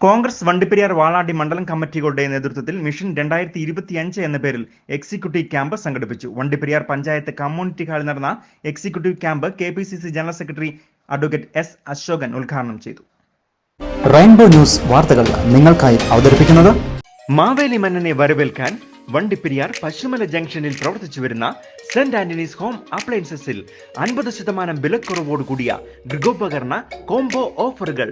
കോൺഗ്രസ് വണ്ടിപ്പെരിയാർ വാളാടി മണ്ഡലം കമ്മിറ്റികളുടെ നേതൃത്വത്തിൽ മിഷൻ 2025 എന്ന പേരിൽ എക്സിക്യൂട്ടീവ് ക്യാമ്പ് സംഘടിപ്പിച്ചു. വണ്ടിപ്പെരിയാർ പഞ്ചായത്ത് കമ്മ്യൂണിറ്റി ഹാളിൽ നടന്ന executive camp KPCC general secretary advocate S. Ashokan ഉദ്ഘാടനം ചെയ്തു. റെയിൻബോ ന്യൂസ് വാർത്തകൾ നിങ്ങൾക്കായി അവതരിപ്പിക്കുന്നത് മാവേലി മന്നനെ വരവേൽക്കാൻ വണ്ടിപ്പെരിയാർ പശുമല ജംഗ്ഷനിൽ പ്രവർത്തിച്ചുവരുന്ന സെന്റ് ആന്റണീസ് ഹോം അപ്ലയൻസസിൽ 50% വിലക്കുറവോട് കൂടിയ ഗൃഹോപകരണ കോംബോ ഓഫറുകൾ.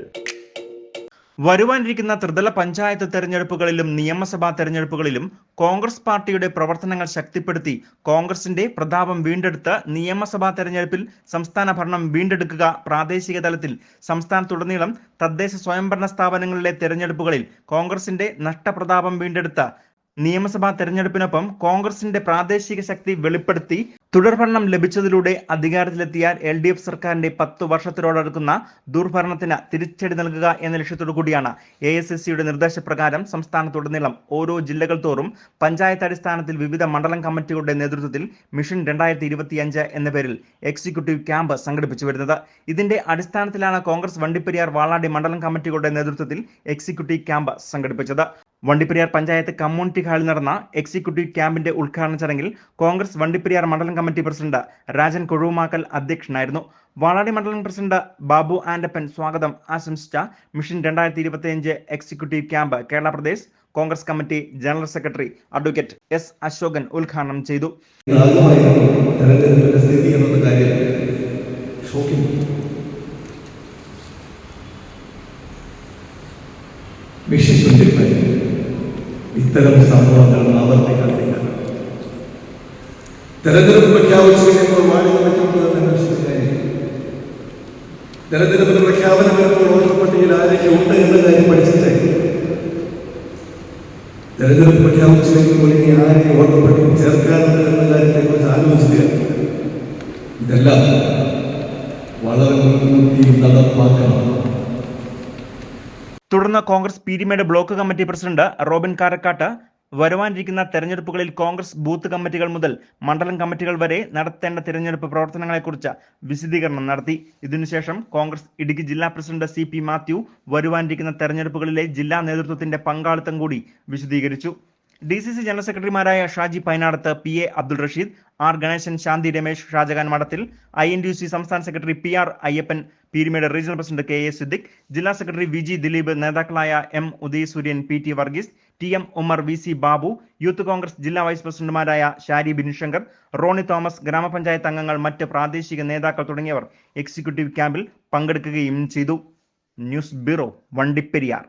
വരുവാനിരിക്കുന്ന ത്രിതല പഞ്ചായത്ത് തെരഞ്ഞെടുപ്പുകളിലും നിയമസഭാ തെരഞ്ഞെടുപ്പുകളിലും കോൺഗ്രസ് പാർട്ടിയുടെ പ്രവർത്തനങ്ങൾ ശക്തിപ്പെടുത്തി കോൺഗ്രസിന്റെ പ്രതാപം വീണ്ടെടുത്ത് നിയമസഭാ തെരഞ്ഞെടുപ്പിൽ സംസ്ഥാന ഭരണം വീണ്ടെടുക്കുക. പ്രാദേശിക തലത്തിൽ സംസ്ഥാനത്തുടനീളം തദ്ദേശ സ്വയംഭരണ സ്ഥാപനങ്ങളിലെ തെരഞ്ഞെടുപ്പുകളിൽ കോൺഗ്രസിന്റെ നഷ്ടപ്രതാപം വീണ്ടെടുത്ത നിയമസഭാ തെരഞ്ഞെടുപ്പിനൊപ്പം കോൺഗ്രസിന്റെ പ്രാദേശിക ശക്തി വെളിപ്പെടുത്തി തുടർഭരണം ലഭിച്ചതിലൂടെ അധികാരത്തിലെത്തിയ LDF സർക്കാരിന്റെ 10 വർഷത്തിനോടടുക്കുന്ന ദുർഭരണത്തിന് തിരിച്ചടി നൽകുക എന്ന ലക്ഷ്യത്തോടു കൂടിയാണ് ASSCയുടെ നിർദ്ദേശപ്രകാരം സംസ്ഥാനത്തുടനീളം ഓരോ ജില്ലകൾ തോറും പഞ്ചായത്ത് അടിസ്ഥാനത്തിൽ വിവിധ മണ്ഡലം കമ്മിറ്റികളുടെ നേതൃത്വത്തിൽ മിഷൻ 2025 എന്ന പേരിൽ എക്സിക്യൂട്ടീവ് ക്യാമ്പ് സംഘടിപ്പിച്ചു വരുന്നത്. ഇതിന്റെ അടിസ്ഥാനത്തിലാണ് കോൺഗ്രസ് വണ്ടിപ്പെരിയാർ വാളാടി മണ്ഡലം കമ്മിറ്റികളുടെ നേതൃത്വത്തിൽ എക്സിക്യൂട്ടീവ് ക്യാമ്പ് സംഘടിപ്പിച്ചത്. വണ്ടിപ്പെരിയാർ പഞ്ചായത്ത് കമ്മ്യൂണിറ്റി ഹാളിൽ നടന്ന എക്സിക്യൂട്ടീവ് ക്യാമ്പിന്റെ ഉദ്ഘാടന ചടങ്ങിൽ കോൺഗ്രസ് വണ്ടിപ്പെരിയാർ മണ്ഡലം കമ്മിറ്റി പ്രസിഡന്റ് രാജൻ കൊഴുമാക്കൽ അധ്യക്ഷനായിരുന്നു. വാളാടി മണ്ഡലം പ്രസിഡന്റ് ബാബു ആൻഡപ്പൻ സ്വാഗതം ആശംസിച്ച mission 2025 executive camp Kerala Pradesh Congress committee general secretary advocate S. Ashokan ഉദ്ഘാടനം ചെയ്തു. ഇത്തരം സംഭവങ്ങൾ ആവർത്തിക്കാതിരിക്കുക. തെരഞ്ഞെടുപ്പ് പ്രഖ്യാപിച്ചപ്പോൾ തെരഞ്ഞെടുപ്പിന് പ്രഖ്യാപനം വരുമ്പോൾ വോട്ടർ പട്ടികയിൽ ആരൊക്കെ ഉണ്ട് എന്ന കാര്യം പഠിച്ചിട്ട് തെരഞ്ഞെടുപ്പ് പ്രഖ്യാപിച്ചു കഴിയുമ്പോൾ ഇനി ആരെ വോട്ടർ പട്ടികയിൽ ചേർക്കാറുണ്ട് എന്ന കാര്യത്തെ കുറിച്ച് ആലോചിക്കുക. ഇതെല്ലാം വളരെ മുൻകൂട്ടി നടപ്പാക്കണം. തുടർന്ന് Congress Peermade block committee president Robin Karakkattu വരുവാനിരിക്കുന്ന തെരഞ്ഞെടുപ്പുകളിൽ കോൺഗ്രസ് ബൂത്ത് കമ്മിറ്റികൾ മുതൽ മണ്ഡലം കമ്മിറ്റികൾ വരെ നടത്തേണ്ട തെരഞ്ഞെടുപ്പ് പ്രവർത്തനങ്ങളെക്കുറിച്ച് വിശദീകരണം നടത്തി. ഇതിനുശേഷം കോൺഗ്രസ് ഇടുക്കി ജില്ലാ പ്രസിഡന്റ് CP മാത്യു വരുവാനിരിക്കുന്ന തെരഞ്ഞെടുപ്പുകളിലെ ജില്ലാ നേതൃത്വത്തിന്റെ പങ്കാളിത്തം കൂടി വിശദീകരിച്ചു. DCC ജനറൽ സെക്രട്ടറിമാരായ ഷാജി പൈനാടത്ത്, PA അബ്ദുൾ റഷീദ്, R ഗണേശൻ, ശാന്തി രമേശ്, ഷാജഹാൻ മഠത്തിൽ, INTUC സംസ്ഥാന secretary PR Ayyappan, Peermade regional president KA Siddique, ജില്ലാ സെക്രട്ടറി VG ദിലീപ്, നേതാക്കളായ M ഉദയസൂര്യൻ, PT Varghese, TM Ummer, VC Babu, youth Congress ജില്ലാ വൈസ് പ്രസിഡന്റുമാരായ ഷാരി ബിനുശങ്കർ, റോണി തോമസ്, ഗ്രാമപഞ്ചായത്ത് അംഗങ്ങൾ, മറ്റ് പ്രാദേശിക നേതാക്കൾ തുടങ്ങിയവർ എക്സിക്യൂട്ടീവ് ക്യാമ്പിൽ പങ്കെടുക്കുകയും ചെയ്തു. News bureau, Vandiperiyar.